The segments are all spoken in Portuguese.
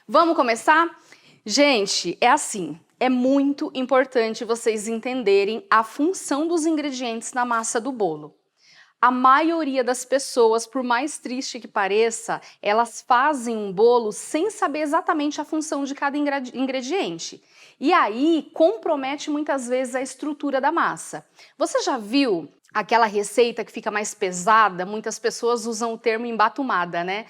Vamos começar? Gente, é assim, é muito importante vocês entenderem a função dos ingredientes na massa do bolo. A maioria das pessoas, por mais triste que pareça, elas fazem um bolo sem saber exatamente a função de cada ingrediente. E aí compromete muitas vezes a estrutura da massa. Você já viu aquela receita que fica mais pesada? Muitas pessoas usam o termo embatumada, né?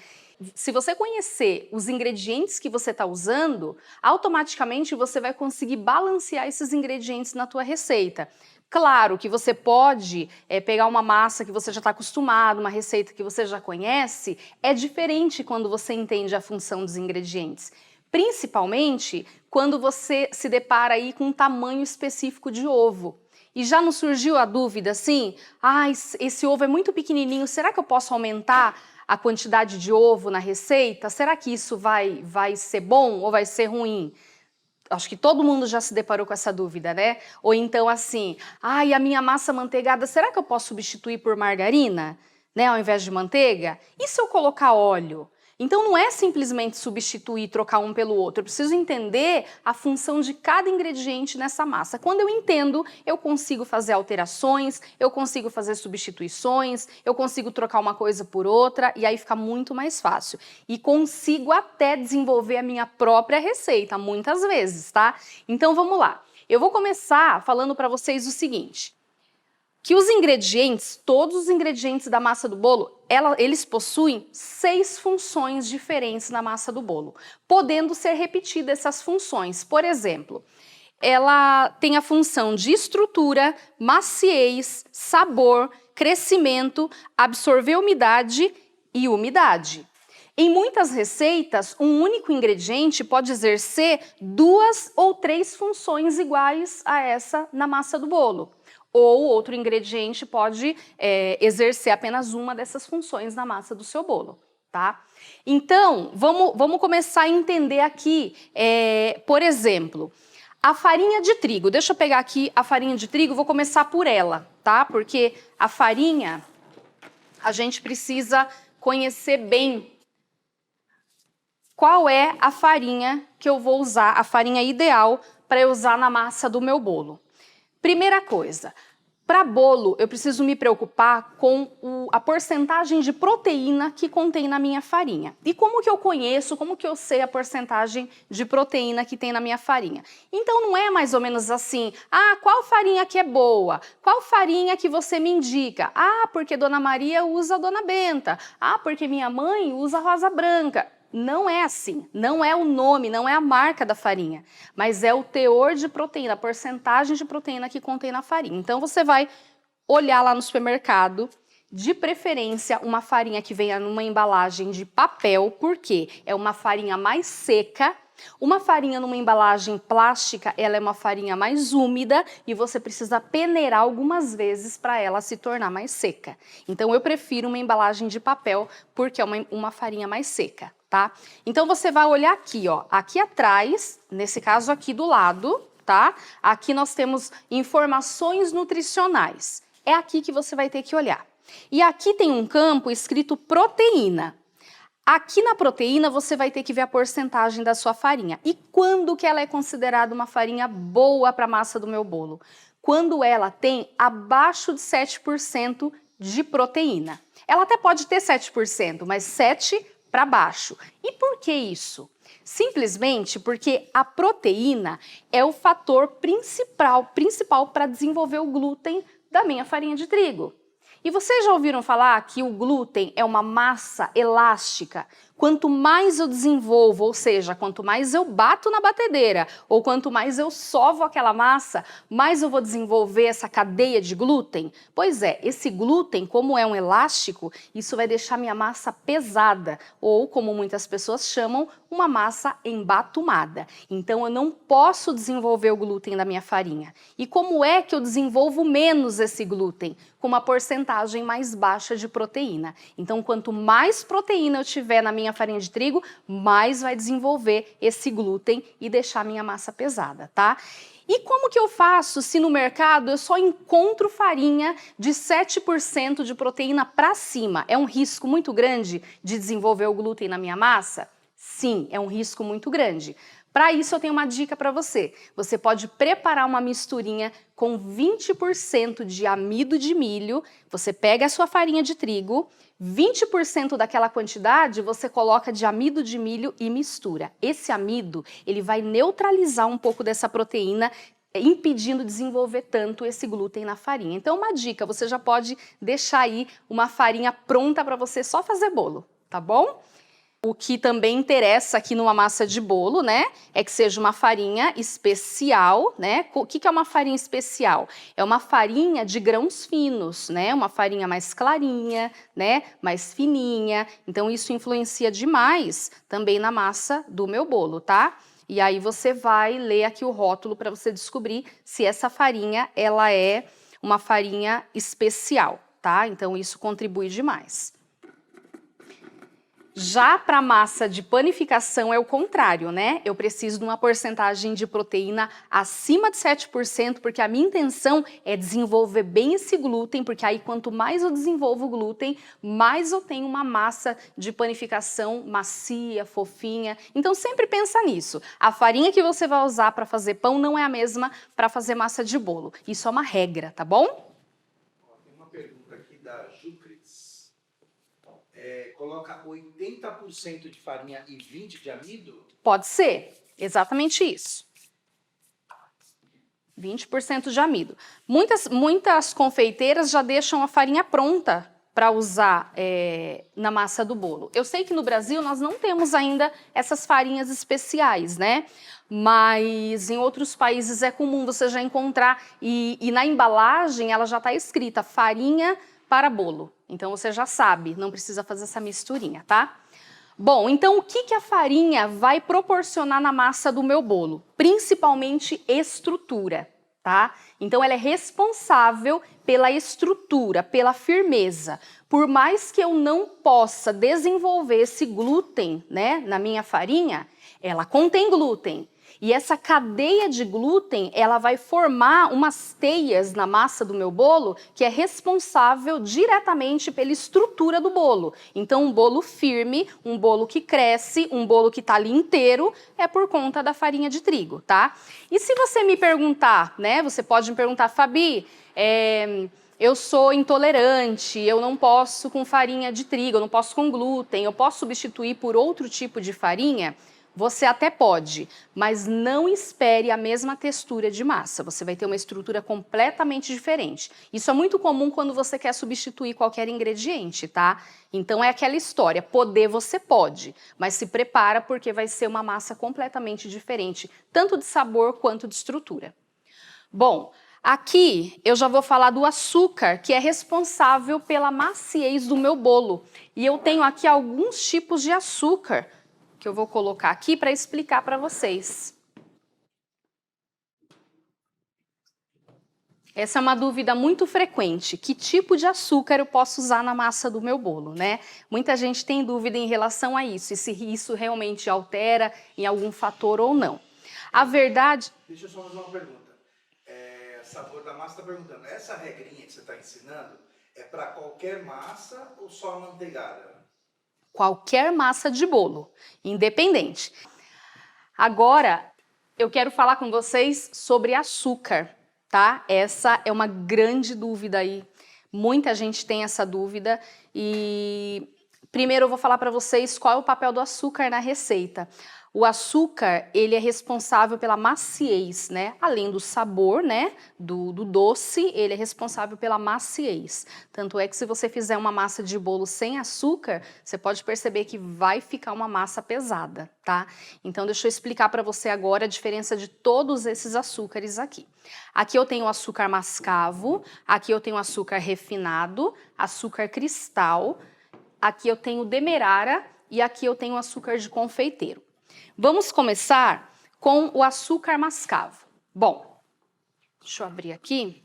Se você conhecer os ingredientes que você está usando, automaticamente você vai conseguir balancear esses ingredientes na tua receita. Claro que você pode pegar uma massa que você já está acostumado, uma receita que você já conhece, é diferente quando você entende a função dos ingredientes. Principalmente quando você se depara aí com um tamanho específico de ovo. E já não surgiu a dúvida assim, esse ovo é muito pequenininho, será que eu posso aumentar a quantidade de ovo na receita? Será que isso vai ser bom ou vai ser ruim? Acho que todo mundo já se deparou com essa dúvida, né? Ou então assim, a minha massa manteigada, será que eu posso substituir por margarina, né, ao invés de manteiga? E se eu colocar óleo? Então não é simplesmente substituir, trocar um pelo outro. Eu preciso entender a função de cada ingrediente nessa massa. Quando eu entendo, eu consigo fazer alterações, eu consigo fazer substituições, eu consigo trocar uma coisa por outra e aí fica muito mais fácil. E consigo até desenvolver a minha própria receita, muitas vezes, tá? Então vamos lá. Eu vou começar falando para vocês o seguinte, que os ingredientes, todos os ingredientes da massa do bolo, eles possuem 6 funções diferentes na massa do bolo, podendo ser repetidas essas funções. Por exemplo, ela tem a função de estrutura, maciez, sabor, crescimento, absorver umidade e umidade. Em muitas receitas, um único ingrediente pode exercer 2 ou 3 funções iguais a essa na massa do bolo. Ou outro ingrediente pode exercer apenas uma dessas funções na massa do seu bolo, tá? Então, vamos começar a entender aqui, por exemplo, a farinha de trigo. Deixa eu pegar aqui a farinha de trigo, vou começar por ela, tá? Porque a farinha, a gente precisa conhecer bem qual é a farinha que eu vou usar, a farinha ideal para eu usar na massa do meu bolo. Primeira coisa, para bolo eu preciso me preocupar com a porcentagem de proteína que contém na minha farinha. E como que eu conheço, como que eu sei a porcentagem de proteína que tem na minha farinha? Então não é mais ou menos assim, qual farinha que é boa? Qual farinha que você me indica? Porque Dona Maria usa Dona Benta. Porque minha mãe usa Rosa Branca. Não é assim, não é o nome, não é a marca da farinha, mas é o teor de proteína, a porcentagem de proteína que contém na farinha. Então você vai olhar lá no supermercado, de preferência uma farinha que venha numa embalagem de papel, porque é uma farinha mais seca. Uma farinha numa embalagem plástica, ela é uma farinha mais úmida e você precisa peneirar algumas vezes para ela se tornar mais seca. Então eu prefiro uma embalagem de papel porque é uma farinha mais seca, tá? Então você vai olhar aqui, ó, aqui atrás, nesse caso aqui do lado, tá? Aqui nós temos informações nutricionais. É aqui que você vai ter que olhar. E aqui tem um campo escrito proteína. Aqui na proteína você vai ter que ver a porcentagem da sua farinha. E quando que ela é considerada uma farinha boa para a massa do meu bolo? Quando ela tem abaixo de 7% de proteína. Ela até pode ter 7%, mas 7% para baixo. E por que isso? Simplesmente porque a proteína é o fator principal para desenvolver o glúten da minha farinha de trigo. E vocês já ouviram falar que o glúten é uma massa elástica? Quanto mais eu desenvolvo, ou seja, quanto mais eu bato na batedeira, ou quanto mais eu sovo aquela massa, mais eu vou desenvolver essa cadeia de glúten? Pois é, esse glúten, como é um elástico, isso vai deixar minha massa pesada, ou como muitas pessoas chamam, uma massa embatumada. Então eu não posso desenvolver o glúten da minha farinha. E como é que eu desenvolvo menos esse glúten? Com uma porcentagem mais baixa de proteína. Então quanto mais proteína eu tiver na minha farinha de trigo, mais vai desenvolver esse glúten e deixar minha massa pesada, tá? E como que eu faço se no mercado eu só encontro farinha de 7% de proteína para cima? É um risco muito grande de desenvolver o glúten na minha massa? Sim, é um risco muito grande. Para isso eu tenho uma dica para você. Você pode preparar uma misturinha com 20% de amido de milho. Você pega a sua farinha de trigo, 20% daquela quantidade você coloca de amido de milho e mistura. Esse amido, ele vai neutralizar um pouco dessa proteína, impedindo desenvolver tanto esse glúten na farinha. Então uma dica, você já pode deixar aí uma farinha pronta para você só fazer bolo, tá bom? O que também interessa aqui numa massa de bolo, né, é que seja uma farinha especial, né? O que é uma farinha especial? É uma farinha de grãos finos, né? Uma farinha mais clarinha, né? Mais fininha. Então isso influencia demais também na massa do meu bolo, tá? E aí você vai ler aqui o rótulo para você descobrir se essa farinha ela é uma farinha especial, tá? Então isso contribui demais. Já para a massa de panificação é o contrário, né? Eu preciso de uma porcentagem de proteína acima de 7%, porque a minha intenção é desenvolver bem esse glúten, porque aí quanto mais eu desenvolvo o glúten, mais eu tenho uma massa de panificação macia, fofinha. Então sempre pensa nisso. A farinha que você vai usar para fazer pão não é a mesma para fazer massa de bolo. Isso é uma regra, tá bom? Tem uma pergunta aqui da Jucris. Coloca 80% de farinha e 20% de amido? Pode ser, exatamente isso. 20% de amido. Muitas confeiteiras já deixam a farinha pronta para usar na massa do bolo. Eu sei que no Brasil nós não temos ainda essas farinhas especiais, né? Mas em outros países é comum você já encontrar e na embalagem ela já está escrita farinha para bolo. Então você já sabe, não precisa fazer essa misturinha, tá? Bom, então o que a farinha vai proporcionar na massa do meu bolo? Principalmente estrutura, tá? Então ela é responsável pela estrutura, pela firmeza. Por mais que eu não possa desenvolver esse glúten, né, na minha farinha, ela contém glúten. E essa cadeia de glúten, ela vai formar umas teias na massa do meu bolo que é responsável diretamente pela estrutura do bolo. Então, um bolo firme, um bolo que cresce, um bolo que tá ali inteiro, é por conta da farinha de trigo, tá? E se você me perguntar, né, você pode me perguntar, Fabi, eu sou intolerante, eu não posso com farinha de trigo, eu não posso com glúten, eu posso substituir por outro tipo de farinha? Você até pode, mas não espere a mesma textura de massa. Você vai ter uma estrutura completamente diferente. Isso é muito comum quando você quer substituir qualquer ingrediente, tá? Então é aquela história, poder você pode, mas se prepara porque vai ser uma massa completamente diferente, tanto de sabor quanto de estrutura. Bom, aqui eu já vou falar do açúcar, que é responsável pela maciez do meu bolo. E eu tenho aqui alguns tipos de açúcar que eu vou colocar aqui para explicar para vocês. Essa é uma dúvida muito frequente. Que tipo de açúcar eu posso usar na massa do meu bolo, né? Muita gente tem dúvida em relação a isso, e se isso realmente altera em algum fator ou não. A verdade... Deixa eu só fazer uma pergunta. Sabor da massa está perguntando, essa regrinha que você está ensinando é para qualquer massa ou só a manteigada? Qualquer massa de bolo, independente. Agora, eu quero falar com vocês sobre açúcar, tá? Essa é uma grande dúvida aí. Muita gente tem essa dúvida e primeiro eu vou falar para vocês qual é o papel do açúcar na receita. O açúcar, ele é responsável pela maciez, né? Além do sabor, né? Do doce, ele é responsável pela maciez. Tanto é que se você fizer uma massa de bolo sem açúcar, você pode perceber que vai ficar uma massa pesada, tá? Então deixa eu explicar para você agora a diferença de todos esses açúcares aqui. Aqui eu tenho açúcar mascavo, aqui eu tenho açúcar refinado, açúcar cristal, aqui eu tenho demerara e aqui eu tenho açúcar de confeiteiro. Vamos começar com o açúcar mascavo. Bom, deixa eu abrir aqui.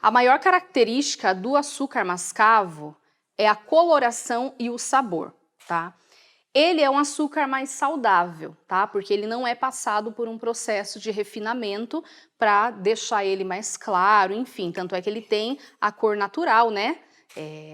A maior característica do açúcar mascavo é a coloração e o sabor, tá? Ele é um açúcar mais saudável, tá? Porque ele não é passado por um processo de refinamento para deixar ele mais claro, enfim. Tanto é que ele tem a cor natural, né?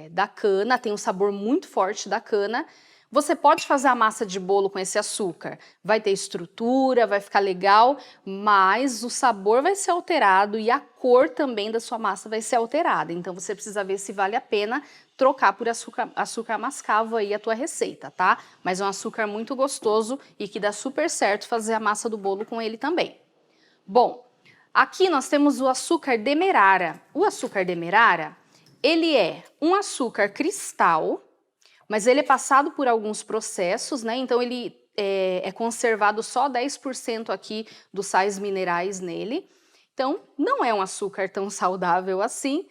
Da cana, tem um sabor muito forte da cana. Você pode fazer a massa de bolo com esse açúcar, vai ter estrutura, vai ficar legal, mas o sabor vai ser alterado e a cor também da sua massa vai ser alterada. Então você precisa ver se vale a pena trocar por açúcar mascavo aí a tua receita, tá? Mas é um açúcar muito gostoso e que dá super certo fazer a massa do bolo com ele também. Bom, aqui nós temos o açúcar demerara. O açúcar demerara, ele é um açúcar cristal, mas ele é passado por alguns processos, né? Então ele é conservado só 10% aqui dos sais minerais nele. Então não é um açúcar tão saudável assim.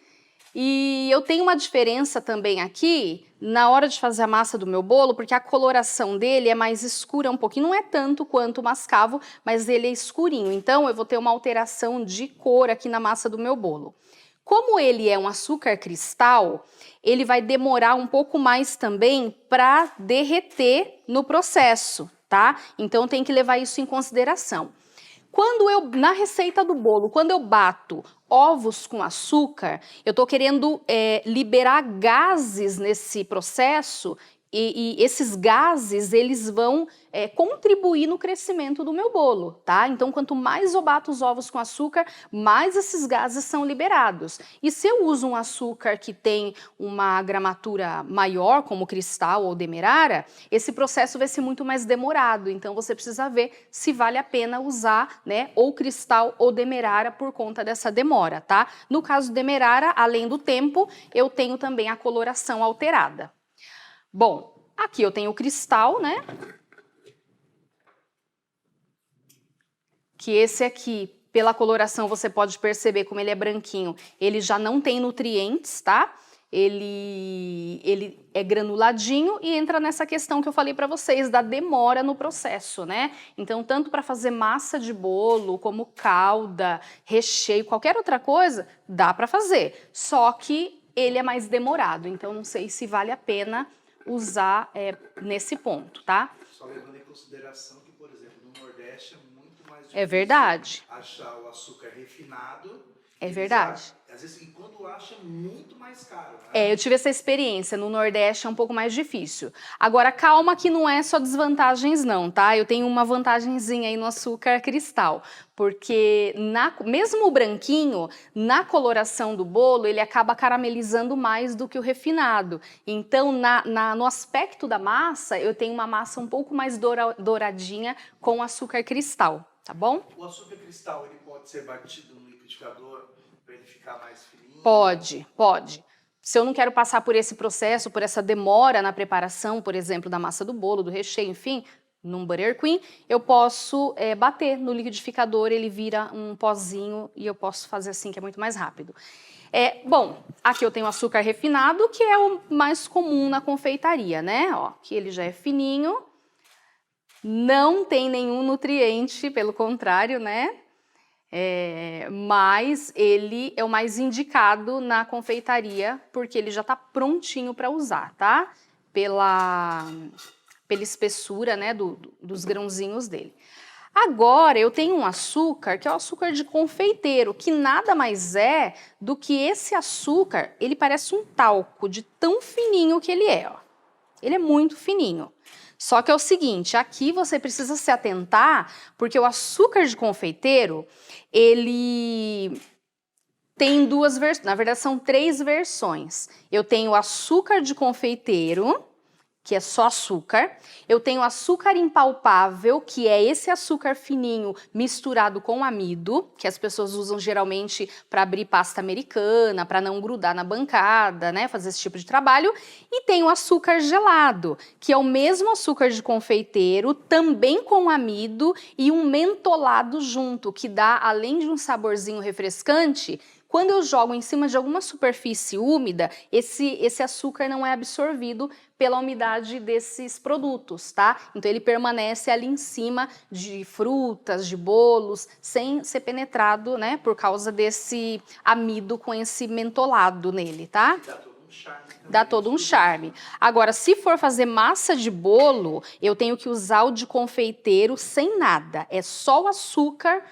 E eu tenho uma diferença também aqui na hora de fazer a massa do meu bolo, porque a coloração dele é mais escura um pouquinho, não é tanto quanto o mascavo, mas ele é escurinho. Então eu vou ter uma alteração de cor aqui na massa do meu bolo. Como ele é um açúcar cristal, ele vai demorar um pouco mais também para derreter no processo, tá? Então tem que levar isso em consideração. Na receita do bolo, quando eu bato ovos com açúcar, eu tô querendo liberar gases nesse processo e esses gases, eles vão contribuir no crescimento do meu bolo, tá? Então, quanto mais eu bato os ovos com açúcar, mais esses gases são liberados. E se eu uso um açúcar que tem uma gramatura maior, como cristal ou demerara, esse processo vai ser muito mais demorado. Então, você precisa ver se vale a pena usar, né, ou cristal ou demerara por conta dessa demora, tá? No caso demerara, além do tempo, eu tenho também a coloração alterada. Bom, aqui eu tenho o cristal, né? Que esse aqui, pela coloração, você pode perceber como ele é branquinho. Ele já não tem nutrientes, tá? Ele é granuladinho e entra nessa questão que eu falei para vocês, da demora no processo, né? Então, tanto para fazer massa de bolo, como calda, recheio, qualquer outra coisa, dá para fazer. Só que ele é mais demorado, então não sei se vale a pena usar nesse ponto, tá? Só levando em consideração que, por exemplo, no Nordeste é muito mais difícil verdade. achar o açúcar refinado. É verdade. Às vezes, e quando acha, é muito mais caro. Né? Eu tive essa experiência. No Nordeste é um pouco mais difícil. Agora, calma que não é só desvantagens não, tá? Eu tenho uma vantagenzinha aí no açúcar cristal, porque mesmo o branquinho, na coloração do bolo, ele acaba caramelizando mais do que o refinado. Então, no aspecto da massa, eu tenho uma massa um pouco mais douradinha com açúcar cristal, tá bom? O açúcar cristal, ele pode ser batido no liquidificador para ele ficar mais fininho? Pode. Se eu não quero passar por esse processo, por essa demora na preparação, por exemplo, da massa do bolo, do recheio, enfim, num Butter Queen, eu posso bater no liquidificador, ele vira um pozinho e eu posso fazer assim, que é muito mais rápido. Bom, aqui eu tenho açúcar refinado, que é o mais comum na confeitaria, né? Ó, que ele já é fininho, não tem nenhum nutriente, pelo contrário, né? Mas ele é o mais indicado na confeitaria, porque ele já está prontinho para usar, tá? Pela espessura, né, dos grãozinhos dele. Agora, eu tenho um açúcar, que é o açúcar de confeiteiro, que nada mais é do que esse açúcar, ele parece um talco, de tão fininho que ele é, ó. Ele é muito fininho. Só que é o seguinte, aqui você precisa se atentar, porque o açúcar de confeiteiro, ele tem duas versões, na verdade são 3 versões. Eu tenho açúcar de confeiteiro, que é só açúcar. Eu tenho açúcar impalpável, que é esse açúcar fininho misturado com amido, que as pessoas usam geralmente para abrir pasta americana, para não grudar na bancada, né, fazer esse tipo de trabalho. E tem o açúcar gelado, que é o mesmo açúcar de confeiteiro, também com amido e um mentolado junto, que dá, além de um saborzinho refrescante, quando eu jogo em cima de alguma superfície úmida, esse açúcar não é absorvido pela umidade desses produtos, tá? Então ele permanece ali em cima de frutas, de bolos, sem ser penetrado, né? Por causa desse amido com esse mentolado nele, tá? Dá todo um charme. Dá todo um charme. Agora, se for fazer massa de bolo, eu tenho que usar o de confeiteiro sem nada. É só o açúcar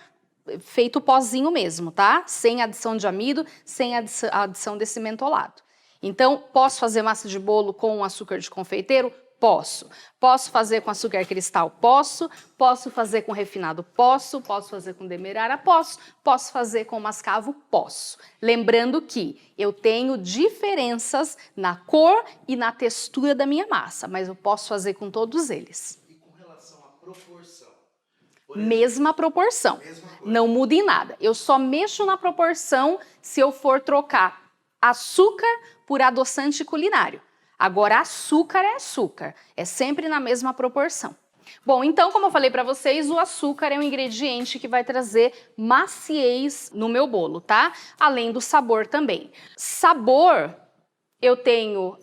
feito pozinho mesmo, tá? Sem adição de amido, sem adição desse mentolado. Então, posso fazer massa de bolo com açúcar de confeiteiro? Posso. Posso fazer com açúcar cristal? Posso. Posso fazer com refinado? Posso. Posso fazer com demerara? Posso. Posso fazer com mascavo? Posso. Lembrando que eu tenho diferenças na cor e na textura da minha massa, mas eu posso fazer com todos eles. E com relação à proporção? Mesma proporção. Mesma coisa. Não muda em nada. Eu só mexo na proporção se eu for trocar açúcar por adoçante culinário. Agora, açúcar é açúcar. É sempre na mesma proporção. Bom, então, como eu falei para vocês, o açúcar é um ingrediente que vai trazer maciez no meu bolo, tá? Além do sabor também. Sabor, eu tenho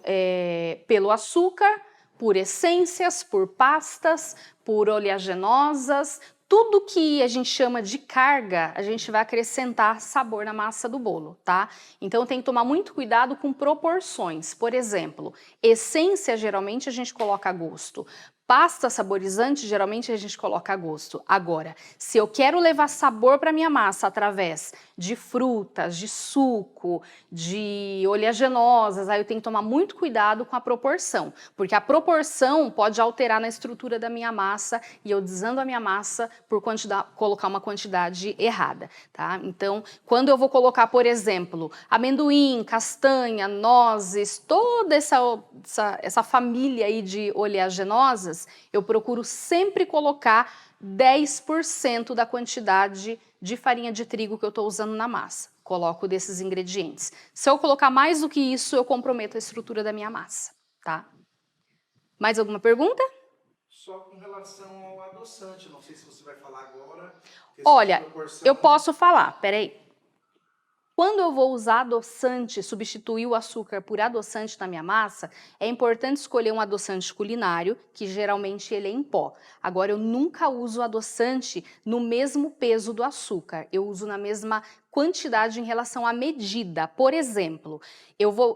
pelo açúcar, por essências, por pastas, por oleaginosas, tudo que a gente chama de carga, a gente vai acrescentar sabor na massa do bolo, tá? Então tem que tomar muito cuidado com proporções. Por exemplo, essência geralmente a gente coloca a gosto. Pasta saborizante, geralmente a gente coloca a gosto. Agora, se eu quero levar sabor para minha massa através de frutas, de suco, de oleaginosas, aí eu tenho que tomar muito cuidado com a proporção, porque a proporção pode alterar na estrutura da minha massa e eu desando a minha massa por colocar uma quantidade errada, tá? Então, quando eu vou colocar, por exemplo, amendoim, castanha, nozes, toda essa família aí de oleaginosas, eu procuro sempre colocar 10% da quantidade de farinha de trigo que eu estou usando na massa. Coloco desses ingredientes. Se eu colocar mais do que isso, eu comprometo a estrutura da minha massa, tá? Mais alguma pergunta? Só com relação ao adoçante, não sei se você vai falar agora. Olha, eu posso falar, peraí. Quando eu vou usar adoçante, substituir o açúcar por adoçante na minha massa, é importante escolher um adoçante culinário, que geralmente ele é em pó. Agora, eu nunca uso adoçante no mesmo peso do açúcar, eu uso na mesma quantidade em relação à medida. Por exemplo,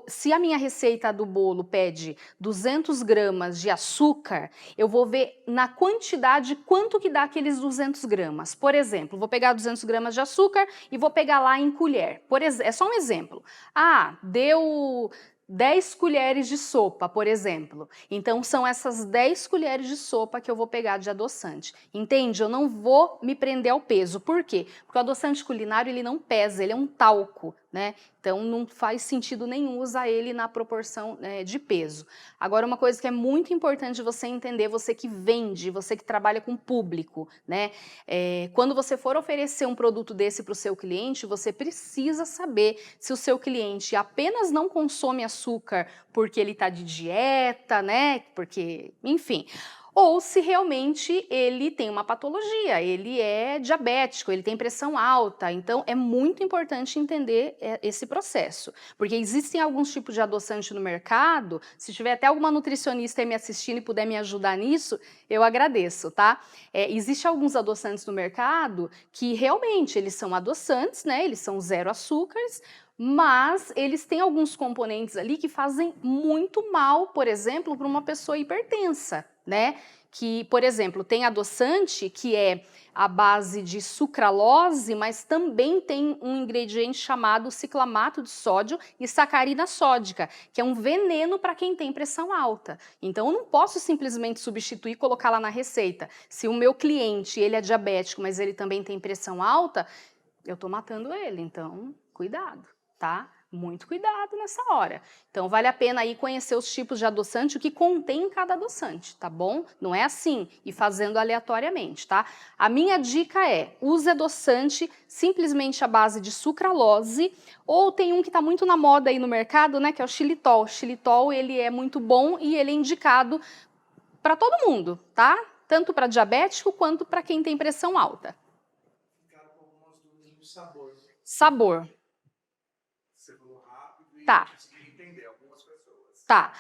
se a minha receita do bolo pede 200 gramas de açúcar, eu vou ver na quantidade quanto que dá aqueles 200 gramas. Por exemplo, vou pegar 200 gramas de açúcar e vou pegar lá em colher. É só um exemplo. Ah, deu 10 colheres de sopa, por exemplo. Então, são essas 10 colheres de sopa que eu vou pegar de adoçante. Entende? Eu não vou me prender ao peso. Por quê? Porque o adoçante culinário, ele não pesa, ele é um talco, né? Então, não faz sentido nenhum usar ele na proporção de peso. Agora, uma coisa que é muito importante você entender, você que vende, você que trabalha com público, né? Quando você for oferecer um produto desse para o seu cliente, você precisa saber se o seu cliente apenas não consome açúcar porque ele está de dieta, né? Porque, enfim, ou se realmente ele tem uma patologia, ele é diabético, ele tem pressão alta. Então, é muito importante entender esse processo, porque existem alguns tipos de adoçante no mercado. Se tiver até alguma nutricionista aí me assistindo e puder me ajudar nisso, eu agradeço, tá? Existem alguns adoçantes no mercado que realmente eles são adoçantes, né? Eles são zero açúcares, mas eles têm alguns componentes ali que fazem muito mal, por exemplo, para uma pessoa hipertensa, né? Que, por exemplo, tem adoçante que é à base de sucralose, mas também tem um ingrediente chamado ciclamato de sódio e sacarina sódica, que é um veneno para quem tem pressão alta. Então, eu não posso simplesmente substituir e colocar lá na receita. Se o meu cliente, ele é diabético, mas ele também tem pressão alta, eu estou matando ele. Então, cuidado, tá? Muito cuidado nessa hora. Então, vale a pena aí conhecer os tipos de adoçante, o que contém em cada adoçante, tá bom? Não é assim, e fazendo aleatoriamente, tá? A minha dica é, use adoçante simplesmente à base de sucralose, ou tem um que tá muito na moda aí no mercado, né, que é o xilitol. O xilitol, ele é muito bom e ele é indicado para todo mundo, tá? Tanto para diabético quanto para quem tem pressão alta. Ficaram com algumas dúvidas no sabor. Sabor. Você falou rápido e Tá. consegui entender algumas pessoas. Tá.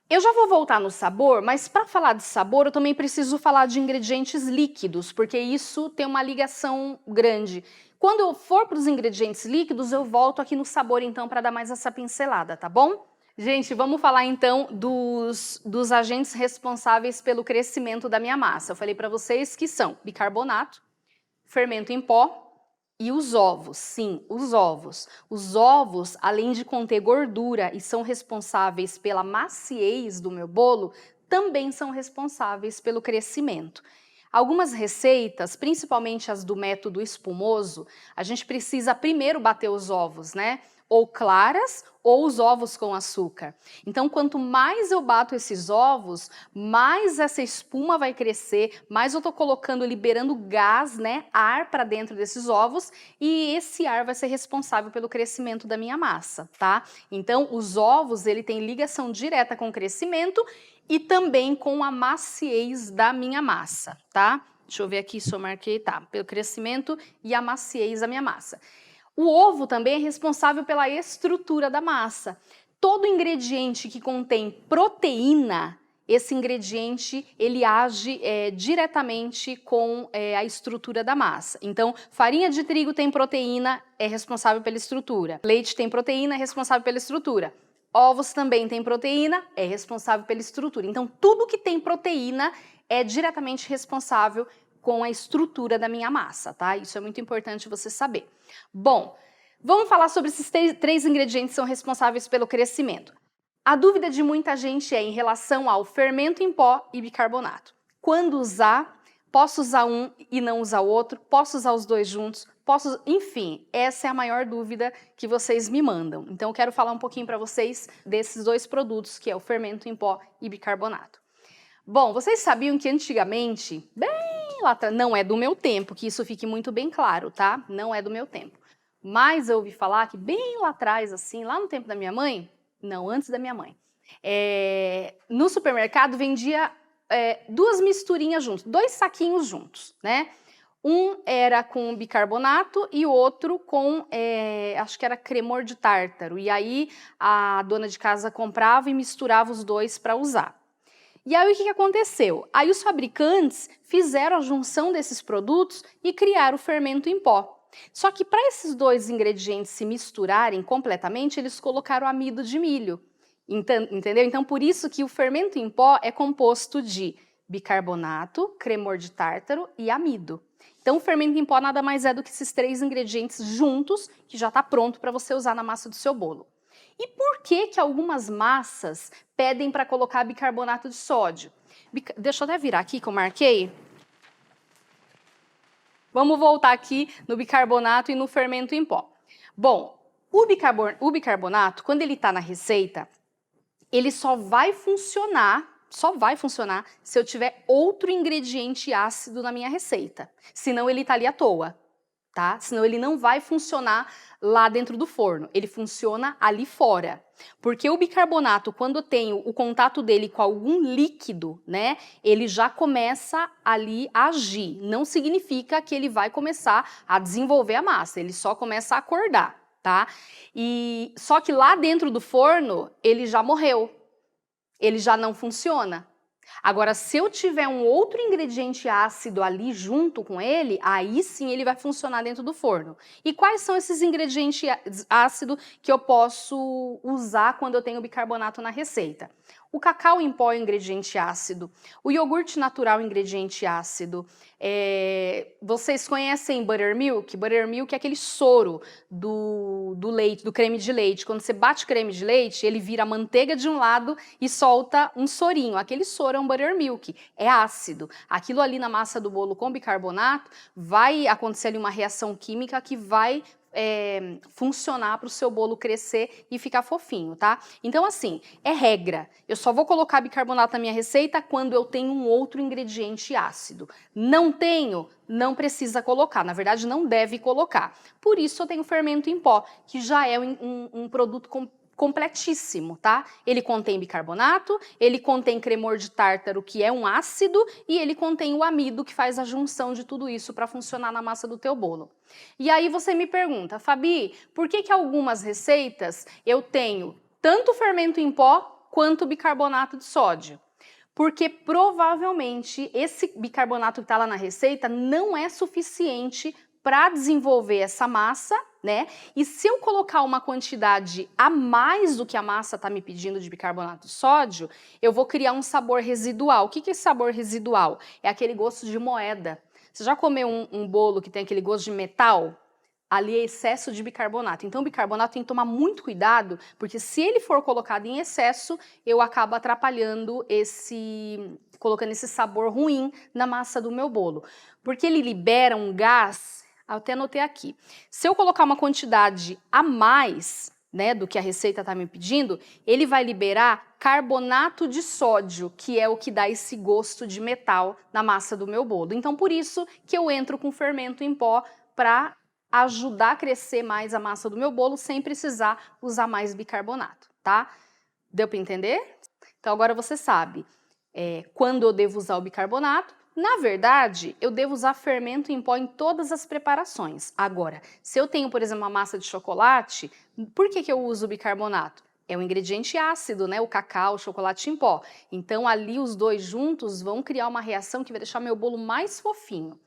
Eu já vou voltar no sabor, mas para falar de sabor eu também preciso falar de ingredientes líquidos, porque isso tem uma ligação grande. Quando eu for para os ingredientes líquidos, eu volto aqui no sabor então para dar mais essa pincelada, tá bom? Gente, vamos falar então dos agentes responsáveis pelo crescimento da minha massa. Eu falei para vocês que são bicarbonato, fermento em pó, e os ovos, sim, os ovos. Os ovos, além de conter gordura e são responsáveis pela maciez do meu bolo, também são responsáveis pelo crescimento. Algumas receitas, principalmente as do método espumoso, a gente precisa primeiro bater os ovos, né? Ou claras ou os ovos com açúcar. Então, quanto mais eu bato esses ovos, mais essa espuma vai crescer, mais eu tô colocando, liberando gás, né, ar para dentro desses ovos, e esse ar vai ser responsável pelo crescimento da minha massa, tá? Então, os ovos, ele tem ligação direta com o crescimento e também com a maciez da minha massa, tá? Deixa eu ver aqui se eu marquei, tá? Pelo crescimento e a maciez da minha massa. O ovo também é responsável pela estrutura da massa. Todo ingrediente que contém proteína, esse ingrediente ele age diretamente com a estrutura da massa. Então, farinha de trigo tem proteína, é responsável pela estrutura. Leite tem proteína, é responsável pela estrutura. Ovos também tem proteína, é responsável pela estrutura. Então, tudo que tem proteína é diretamente responsável com a estrutura da minha massa, tá? Isso é muito importante você saber. Bom, vamos falar sobre esses três ingredientes que são responsáveis pelo crescimento. A dúvida de muita gente é em relação ao fermento em pó e bicarbonato. Quando usar? Posso usar um e não usar o outro? Posso usar os dois juntos? Enfim, essa é a maior dúvida que vocês me mandam. Então eu quero falar um pouquinho para vocês desses dois produtos, que é o fermento em pó e bicarbonato. Bom, vocês sabiam que antigamente, bem lá atrás, não é do meu tempo, que isso fique muito bem claro, tá? Não é do meu tempo. Mas eu ouvi falar que bem lá atrás, assim, lá no tempo da minha mãe, não, antes da minha mãe, no supermercado vendia duas misturinhas juntos, dois saquinhos juntos, né? Um era com bicarbonato e o outro com, acho que era cremor de tártaro. E aí a dona de casa comprava e misturava os dois para usar. E aí o que aconteceu? Aí os fabricantes fizeram a junção desses produtos e criaram o fermento em pó. Só que para esses dois ingredientes se misturarem completamente, eles colocaram amido de milho. Entendeu? Então por isso que o fermento em pó é composto de bicarbonato, cremor de tártaro e amido. Então o fermento em pó nada mais é do que esses três ingredientes juntos, que já está pronto para você usar na massa do seu bolo. E por que que algumas massas pedem para colocar bicarbonato de sódio? Deixa eu até virar aqui que eu marquei. Vamos voltar aqui no bicarbonato e no fermento em pó. Bom, o bicarbonato, quando ele está na receita, ele só vai funcionar se eu tiver outro ingrediente ácido na minha receita. Senão ele está ali à toa, tá? Senão ele não vai funcionar lá dentro do forno, ele funciona ali fora. Porque o bicarbonato, quando eu tenho o contato dele com algum líquido, né, ele já começa ali a agir. Não significa que ele vai começar a desenvolver a massa, ele só começa a acordar, tá? Só que lá dentro do forno, ele já morreu, ele já não funciona. Agora, se eu tiver um outro ingrediente ácido ali junto com ele, aí sim ele vai funcionar dentro do forno. E quais são esses ingredientes ácidos que eu posso usar quando eu tenho bicarbonato na receita? O cacau em pó é ingrediente ácido, o iogurte natural é ingrediente ácido. Vocês conhecem buttermilk? Buttermilk é aquele soro do leite, do creme de leite. Quando você bate o creme de leite, ele vira manteiga de um lado e solta um sorinho. Aquele soro é um buttermilk, é ácido. Aquilo ali na massa do bolo com bicarbonato vai acontecer ali uma reação química que vai funcionar para o seu bolo crescer e ficar fofinho, tá? Então, assim, é regra. Eu só vou colocar bicarbonato na minha receita quando eu tenho um outro ingrediente ácido. Não tenho? Não precisa colocar. Na verdade, não deve colocar. Por isso, eu tenho fermento em pó, que já é um produto completíssimo, tá? Ele contém bicarbonato, ele contém cremor de tártaro, que é um ácido, e ele contém o amido, que faz a junção de tudo isso para funcionar na massa do teu bolo. E aí você me pergunta, Fabi, por que que algumas receitas eu tenho tanto fermento em pó quanto bicarbonato de sódio? Porque provavelmente esse bicarbonato que está lá na receita não é suficiente para desenvolver essa massa, né? E se eu colocar uma quantidade a mais do que a massa está me pedindo de bicarbonato de sódio, eu vou criar um sabor residual. O que que é esse sabor residual? É aquele gosto de moeda. Você já comeu um bolo que tem aquele gosto de metal? Ali é excesso de bicarbonato. Então o bicarbonato tem que tomar muito cuidado, porque se ele for colocado em excesso, eu acabo atrapalhando colocando esse sabor ruim na massa do meu bolo. Porque ele libera um gás, até anotei aqui. Se eu colocar uma quantidade a mais, né, do que a receita está me pedindo, ele vai liberar carbonato de sódio, que é o que dá esse gosto de metal na massa do meu bolo. Então por isso que eu entro com fermento em pó para ajudar a crescer mais a massa do meu bolo sem precisar usar mais bicarbonato, tá? Deu para entender? Então agora você sabe quando eu devo usar o bicarbonato. Na verdade, eu devo usar fermento em pó em todas as preparações. Agora, se eu tenho, por exemplo, uma massa de chocolate, por que eu uso o bicarbonato? É um ingrediente ácido, né? O cacau, o chocolate em pó. Então ali os dois juntos vão criar uma reação que vai deixar meu bolo mais fofinho.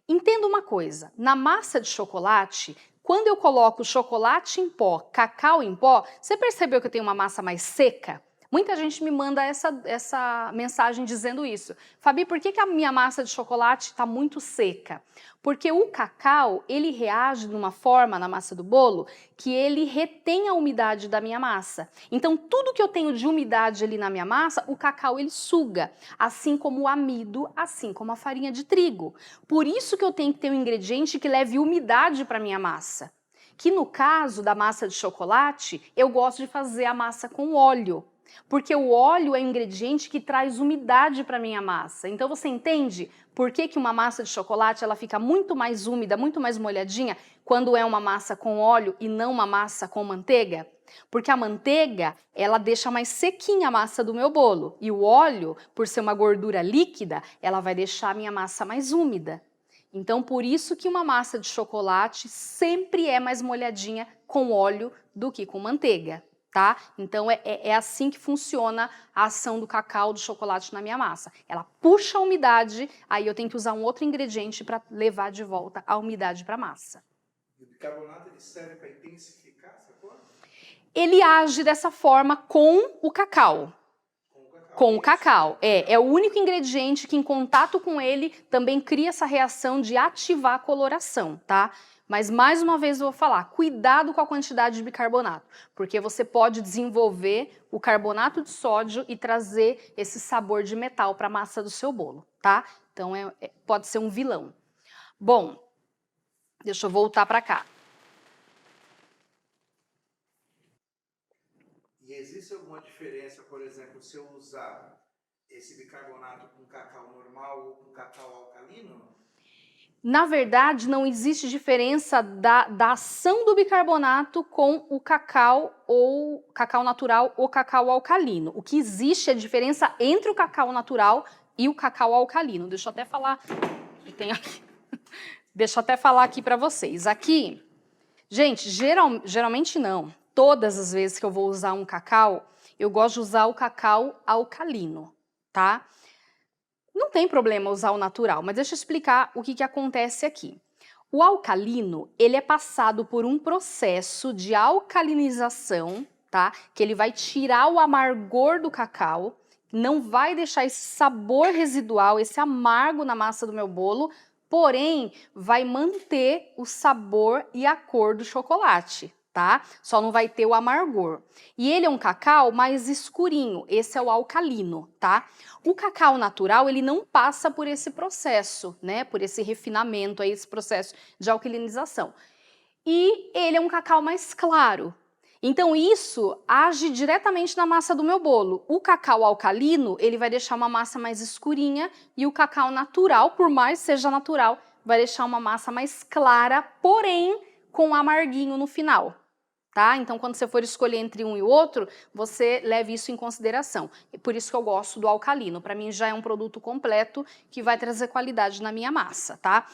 Entenda uma coisa, na massa de chocolate, quando eu coloco chocolate em pó, cacau em pó, você percebeu que eu tenho uma massa mais seca? Muita gente me manda essa mensagem dizendo isso. Fabi, por que a minha massa de chocolate está muito seca? Porque o cacau, ele reage de uma forma na massa do bolo que ele retém a umidade da minha massa. Então, tudo que eu tenho de umidade ali na minha massa, o cacau ele suga, assim como o amido, assim como a farinha de trigo. Por isso que eu tenho que ter um ingrediente que leve umidade para minha massa. Que no caso da massa de chocolate, eu gosto de fazer a massa com óleo. Porque o óleo é um ingrediente que traz umidade para a minha massa. Então você entende por que uma massa de chocolate ela fica muito mais úmida, muito mais molhadinha quando é uma massa com óleo e não uma massa com manteiga? Porque a manteiga, ela deixa mais sequinha a massa do meu bolo. E o óleo, por ser uma gordura líquida, ela vai deixar a minha massa mais úmida. Então por isso que uma massa de chocolate sempre é mais molhadinha com óleo do que com manteiga. Tá? Então é assim que funciona a ação do cacau, do chocolate na minha massa. Ela puxa a umidade, aí eu tenho que usar um outro ingrediente para levar de volta a umidade para a massa. E o bicarbonato ele serve para intensificar essa cor? Ele age dessa forma com o cacau. Com o cacau. É o único ingrediente que em contato com ele também cria essa reação de ativar a coloração, tá? Mas mais uma vez eu vou falar, cuidado com a quantidade de bicarbonato, porque você pode desenvolver o carbonato de sódio e trazer esse sabor de metal para a massa do seu bolo, tá? Então pode ser um vilão. Bom, deixa eu voltar para cá. E existe alguma diferença, por exemplo, se eu usar esse bicarbonato com cacau normal ou com cacau alcalino? Na verdade, não existe diferença da ação do bicarbonato com o cacau ou cacau natural ou cacau alcalino. O que existe é a diferença entre o cacau natural e o cacau alcalino. Deixa eu até falar, deixa eu até falar aqui para vocês. Aqui, gente, geralmente não. Todas as vezes que eu vou usar um cacau, eu gosto de usar o cacau alcalino, tá? Não tem problema usar o natural, mas deixa eu explicar o que acontece aqui. O alcalino, ele é passado por um processo de alcalinização, tá? Que ele vai tirar o amargor do cacau, não vai deixar esse sabor residual, esse amargo na massa do meu bolo, porém vai manter o sabor e a cor do chocolate, tá? Só não vai ter o amargor. E ele é um cacau mais escurinho, esse é o alcalino, tá? O cacau natural, ele não passa por esse processo, né? Por esse refinamento aí, esse processo de alcalinização. E ele é um cacau mais claro. Então isso age diretamente na massa do meu bolo. O cacau alcalino, ele vai deixar uma massa mais escurinha e o cacau natural, por mais seja natural, vai deixar uma massa mais clara, porém com amarguinho no final. Tá? Então, quando você for escolher entre um e o outro, você leve isso em consideração. E por isso que eu gosto do alcalino. Para mim já é um produto completo que vai trazer qualidade na minha massa, tá?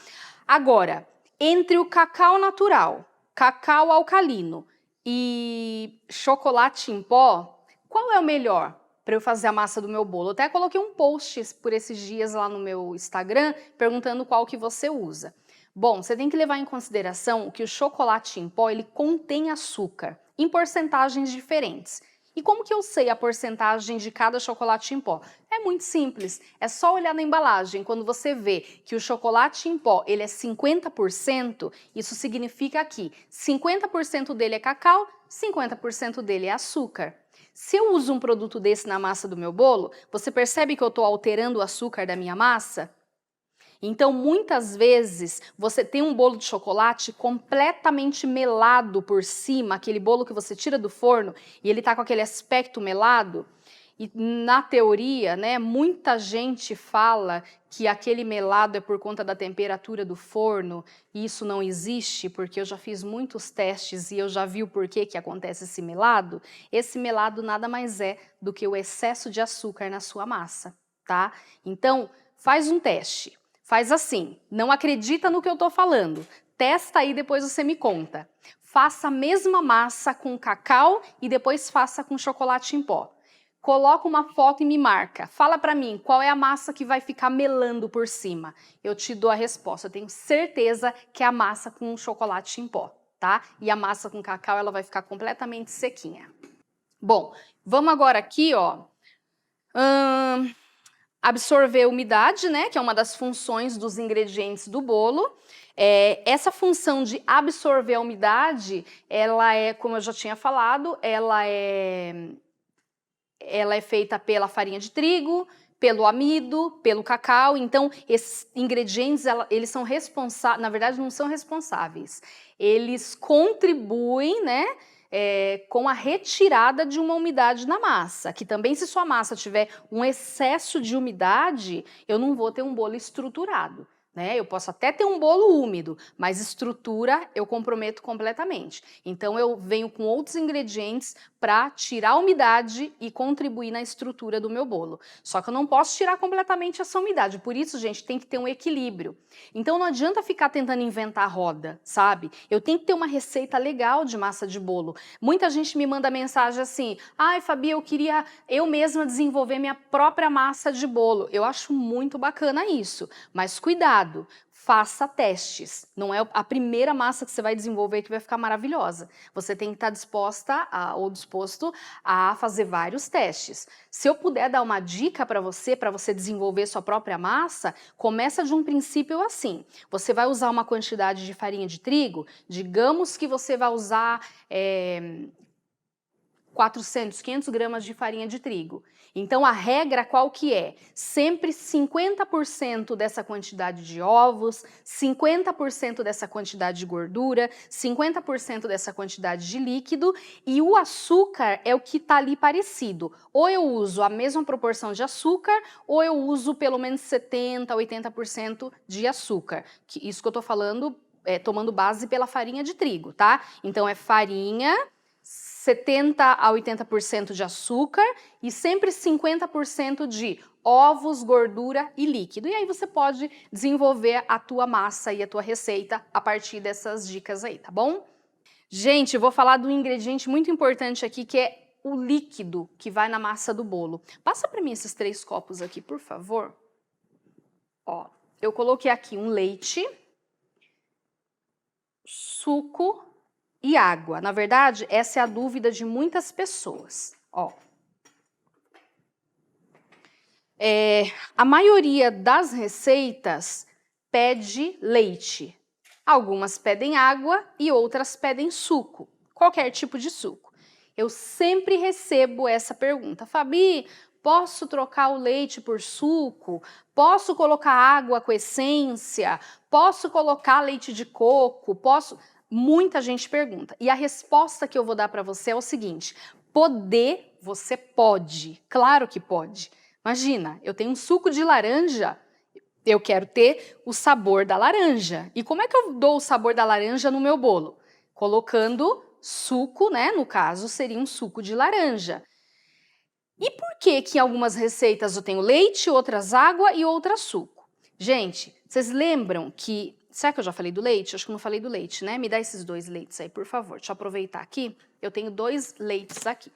Agora, entre o cacau natural, cacau alcalino e chocolate em pó, qual é o melhor para eu fazer a massa do meu bolo? Eu até coloquei um post por esses dias lá no meu Instagram perguntando qual que você usa. Bom, você tem que levar em consideração que o chocolate em pó ele contém açúcar em porcentagens diferentes. E como que eu sei a porcentagem de cada chocolate em pó? É muito simples, é só olhar na embalagem. Quando você vê que o chocolate em pó ele é 50%, isso significa que 50% dele é cacau, 50% dele é açúcar. Se eu uso um produto desse na massa do meu bolo, você percebe que eu estou alterando o açúcar da minha massa? Então, muitas vezes, você tem um bolo de chocolate completamente melado por cima, aquele bolo que você tira do forno e ele tá com aquele aspecto melado. E na teoria, né, muita gente fala que aquele melado é por conta da temperatura do forno, e isso não existe, porque eu já fiz muitos testes e eu já vi o porquê que acontece esse melado. Esse melado nada mais é do que o excesso de açúcar na sua massa, tá? Então, faz um teste. Faz assim, não acredita no que eu estou falando, testa aí, depois você me conta. Faça a mesma massa com cacau e depois faça com chocolate em pó. Coloca uma foto e me marca. Fala para mim qual é a massa que vai ficar melando por cima. Eu te dou a resposta. Eu tenho certeza que é a massa com chocolate em pó, tá? E a massa com cacau ela vai ficar completamente sequinha. Bom, vamos agora aqui, ó. Absorver umidade, né, que é uma das funções dos ingredientes do bolo. Essa função de absorver a umidade, ela é, como eu já tinha falado, ela é feita pela farinha de trigo, pelo amido, pelo cacau. Então, esses ingredientes, eles são responsáveis, na verdade não são responsáveis, eles contribuem, né, com a retirada de uma umidade na massa, que também se sua massa tiver um excesso de umidade, eu não vou ter um bolo estruturado. Né? Eu posso até ter um bolo úmido, mas estrutura eu comprometo completamente. Então eu venho com outros ingredientes para tirar a umidade e contribuir na estrutura do meu bolo. Só que eu não posso tirar completamente essa umidade, por isso, gente, tem que ter um equilíbrio. Então não adianta ficar tentando inventar roda, sabe? Eu tenho que ter uma receita legal de massa de bolo. Muita gente me manda mensagem assim, ai Fabi, eu queria eu mesma desenvolver minha própria massa de bolo. Eu acho muito bacana isso, mas cuidado. Faça testes. Não é a primeira massa que você vai desenvolver que vai ficar maravilhosa. Você tem que estar disposta ou disposto a fazer vários testes. Se eu puder dar uma dica para você desenvolver sua própria massa, começa de um princípio assim. Você vai usar uma quantidade de farinha de trigo, digamos que você vai usar 400, 500 gramas de farinha de trigo. Então a regra qual que é? Sempre 50% dessa quantidade de ovos, 50% dessa quantidade de gordura, 50% dessa quantidade de líquido, e o açúcar é o que está ali parecido. Ou eu uso a mesma proporção de açúcar, ou eu uso pelo menos 70%, 80% de açúcar. Isso que eu estou falando tomando base pela farinha de trigo, tá? Então é farinha, 70% a 80% de açúcar e sempre 50% de ovos, gordura e líquido. E aí você pode desenvolver a tua massa e a tua receita a partir dessas dicas aí, tá bom? Gente, eu vou falar de um ingrediente muito importante aqui, que é o líquido que vai na massa do bolo. Passa para mim esses 3 copos aqui, por favor. Ó, eu coloquei aqui um leite, suco e água. Na verdade, essa é a dúvida de muitas pessoas. Ó. A maioria das receitas pede leite. Algumas pedem água e outras pedem suco. Qualquer tipo de suco. Eu sempre recebo essa pergunta. Fabi, posso trocar o leite por suco? Posso colocar água com essência? Posso colocar leite de coco? Posso... Muita gente pergunta. E a resposta que eu vou dar para você é o seguinte: poder, você pode. Claro que pode. Imagina, eu tenho um suco de laranja, eu quero ter o sabor da laranja. E como é que eu dou o sabor da laranja no meu bolo? Colocando suco, né? No caso, seria um suco de laranja. E por que que em algumas receitas eu tenho leite, outras água e outras suco? Gente, vocês lembram que... Será que eu já falei do leite? Acho que não falei do leite, né? Me dá esses 2 leites aí, por favor. Deixa eu aproveitar aqui. Eu tenho 2 leites aqui.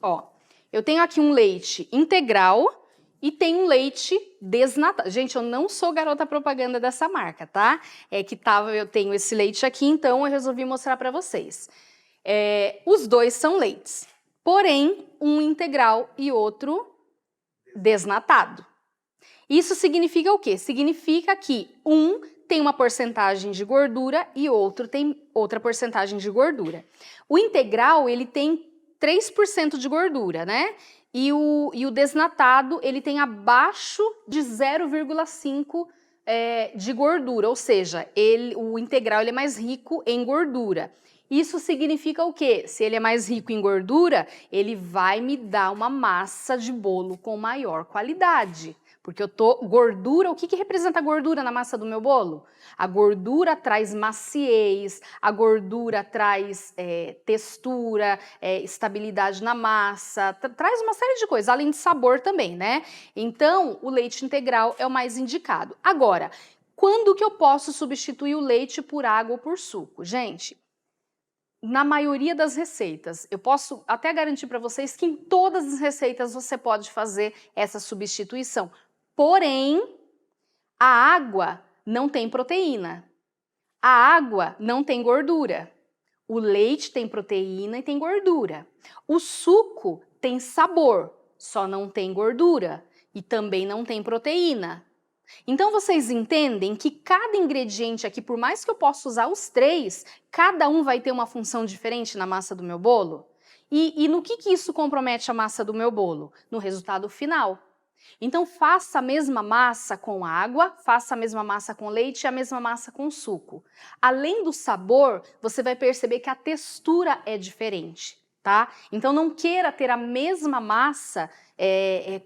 Ó, eu tenho aqui um leite integral e tenho um leite desnatado. Gente, eu não sou garota propaganda dessa marca, tá? Eu tenho esse leite aqui, então eu resolvi mostrar para vocês. Os 2 são leites. porém um integral e outro desnatado. Isso significa o quê? Significa que um tem uma porcentagem de gordura e outro tem outra porcentagem de gordura. O integral, ele tem 3% de gordura, né? E o desnatado, ele tem abaixo de 0,5 de gordura, ou seja, o integral ele é mais rico em gordura. Isso significa o quê? Se ele é mais rico em gordura, ele vai me dar uma massa de bolo com maior qualidade. Porque gordura, o que representa a gordura na massa do meu bolo? A gordura traz maciez, a gordura traz textura, estabilidade na massa, traz uma série de coisas, além de sabor também, né? Então, o leite integral é o mais indicado. Agora, quando que eu posso substituir o leite por água ou por suco? Gente, na maioria das receitas, eu posso até garantir para vocês que em todas as receitas você pode fazer essa substituição. Porém, a água não tem proteína. A água não tem gordura. O leite tem proteína e tem gordura. O suco tem sabor, só não tem gordura. E também não tem proteína. Então vocês entendem que cada ingrediente aqui, por mais que eu possa usar os três, cada um vai ter uma função diferente na massa do meu bolo? E no que isso compromete a massa do meu bolo? No resultado final. Então faça a mesma massa com água, faça a mesma massa com leite e a mesma massa com suco. Além do sabor, você vai perceber que a textura é diferente, tá? Então não queira ter a mesma massa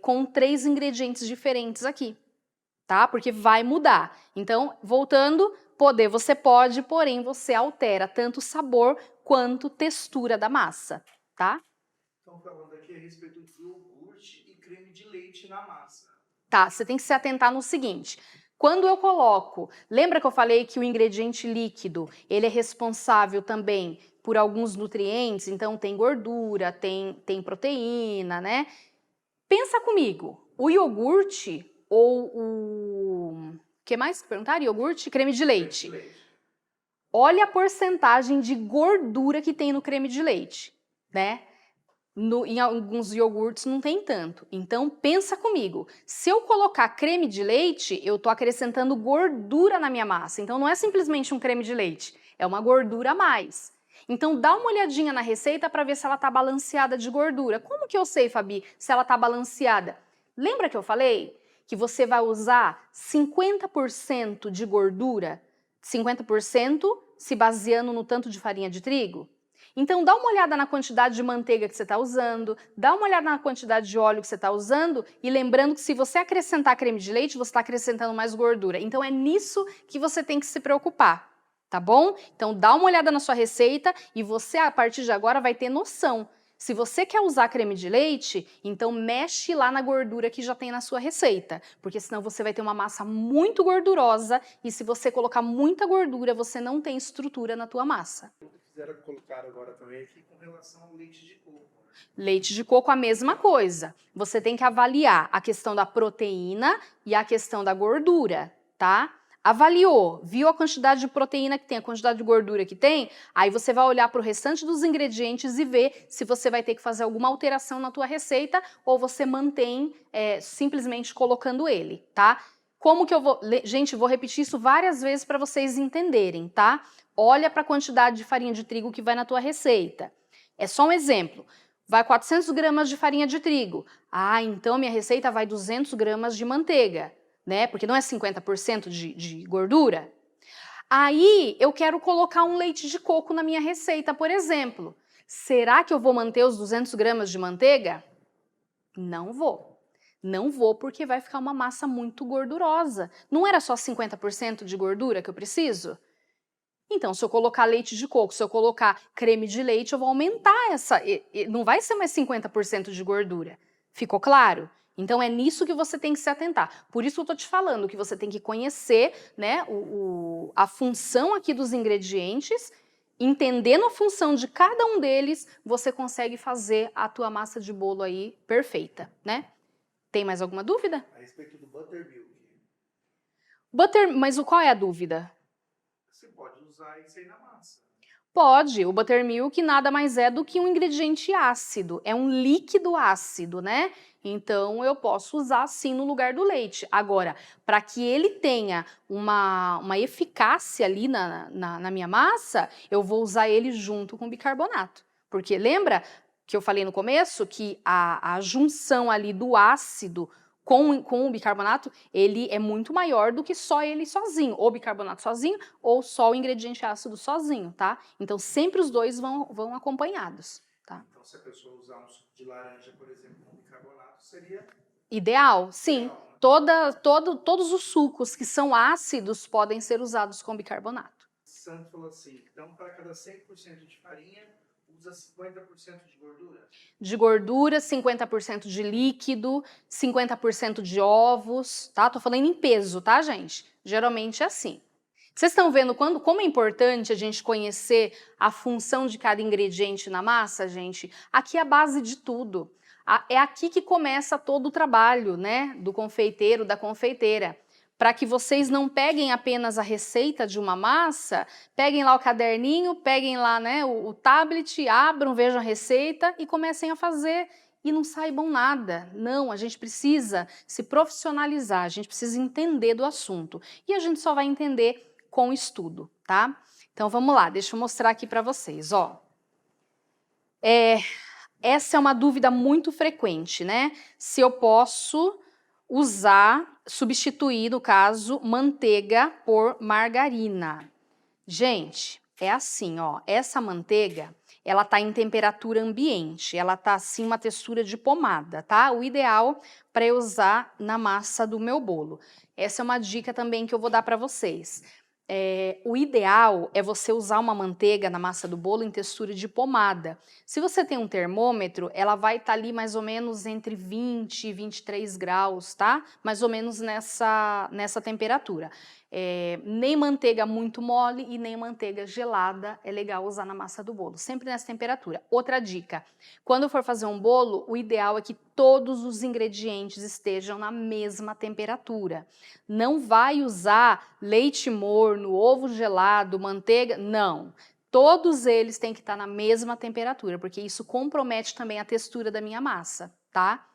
com 3 ingredientes diferentes aqui, tá? Porque vai mudar. Então, voltando, você pode, porém você altera tanto o sabor quanto textura da massa, tá? Estão falando aqui a respeito de iogurte e creme de leite na massa. Tá, você tem que se atentar no seguinte. Quando eu coloco, lembra que eu falei que o ingrediente líquido, ele é responsável também por alguns nutrientes, então tem gordura, tem proteína, né? Pensa comigo, o iogurte ou o que mais que perguntaram? Iogurte, creme de leite. Creme de leite. Olha a porcentagem de gordura que tem no creme de leite, né? Em alguns iogurtes não tem tanto. Então, pensa comigo. Se eu colocar creme de leite, eu estou acrescentando gordura na minha massa. Então, não é simplesmente um creme de leite, é uma gordura a mais. Então, dá uma olhadinha na receita para ver se ela está balanceada de gordura. Como que eu sei, Fabi, se ela está balanceada? Lembra que eu falei que você vai usar 50% de gordura, 50% se baseando no tanto de farinha de trigo? Então, dá uma olhada na quantidade de manteiga que você está usando, dá uma olhada na quantidade de óleo que você está usando e lembrando que se você acrescentar creme de leite, você está acrescentando mais gordura. Então, é nisso que você tem que se preocupar, tá bom? Então, dá uma olhada na sua receita e você, a partir de agora, vai ter noção. Se você quer usar creme de leite, então mexe lá na gordura que já tem na sua receita, porque senão você vai ter uma massa muito gordurosa e se você colocar muita gordura, você não tem estrutura na tua massa. Fizeram colocar agora também aqui com relação ao leite de coco. Leite de coco, a mesma coisa. Você tem que avaliar a questão da proteína e a questão da gordura, tá? Avaliou, viu a quantidade de proteína que tem, a quantidade de gordura que tem, aí você vai olhar para o restante dos ingredientes e ver se você vai ter que fazer alguma alteração na tua receita ou você mantém simplesmente colocando ele, tá? Como que eu vou... Gente, vou repetir isso várias vezes para vocês entenderem, tá? Olha para a quantidade de farinha de trigo que vai na tua receita. É só um exemplo. Vai 400 gramas de farinha de trigo. Ah, então minha receita vai 200 gramas de manteiga, né? Porque não é 50% de gordura. Aí eu quero colocar um leite de coco na minha receita, por exemplo. Será que eu vou manter os 200 gramas de manteiga? Não vou. Não vou porque vai ficar uma massa muito gordurosa. Não era só 50% de gordura que eu preciso? Então, se eu colocar leite de coco, se eu colocar creme de leite, eu vou aumentar essa... Não vai ser mais 50% de gordura. Ficou claro? Então, é nisso que você tem que se atentar. Por isso eu estou te falando que você tem que conhecer, né, a função aqui dos ingredientes, entendendo a função de cada um deles, você consegue fazer a tua massa de bolo aí perfeita, né? Tem mais alguma dúvida? A respeito do buttermilk. Mas qual é a dúvida? Você pode usar isso aí na massa. Pode, o buttermilk nada mais é do que um ingrediente ácido, é um líquido ácido, né? Então eu posso usar sim no lugar do leite. Agora, para que ele tenha uma eficácia ali na minha massa, eu vou usar ele junto com bicarbonato. Porque lembra que eu falei no começo que a junção ali do ácido com o bicarbonato, ele é muito maior do que só ele sozinho, ou bicarbonato sozinho, ou só o ingrediente ácido sozinho, tá? Então sempre os dois vão acompanhados, tá? Então se a pessoa usar um suco de laranja, por exemplo, com bicarbonato, seria Ideal, sim. ideal, né? Todos os sucos que são ácidos podem ser usados com bicarbonato. Santos falou assim, então para cada 100% de farinha, usa 50% de gordura? De gordura, 50% de líquido, 50% de ovos, tá? Tô falando em peso, tá, gente? Geralmente é assim. Vocês estão vendo como é importante a gente conhecer a função de cada ingrediente na massa, gente? Aqui é a base de tudo. É aqui que começa todo o trabalho, né? Do confeiteiro, da confeiteira. Para que vocês não peguem apenas a receita de uma massa, peguem lá o caderninho, peguem lá, né, o tablet, abram, vejam a receita e comecem a fazer e não saibam nada. Não, a gente precisa se profissionalizar, a gente precisa entender do assunto. E a gente só vai entender com o estudo, tá? Então vamos lá, deixa eu mostrar aqui para vocês, ó. Essa é uma dúvida muito frequente, né? Se eu posso substituir, no caso, manteiga por margarina. Gente, é assim, ó, essa manteiga, ela tá em temperatura ambiente, ela tá assim uma textura de pomada, tá? O ideal para eu usar na massa do meu bolo. Essa é uma dica também que eu vou dar para vocês. O ideal é você usar uma manteiga na massa do bolo em textura de pomada. Se você tem um termômetro, ela vai estar ali mais ou menos entre 20 e 23 graus, tá? Mais ou menos nessa temperatura. Nem manteiga muito mole e nem manteiga gelada é legal usar na massa do bolo, sempre nessa temperatura. Outra dica, quando for fazer um bolo, o ideal é que todos os ingredientes estejam na mesma temperatura. Não vai usar leite morno, ovo gelado, manteiga, não. Todos eles têm que estar na mesma temperatura, porque isso compromete também a textura da minha massa, tá?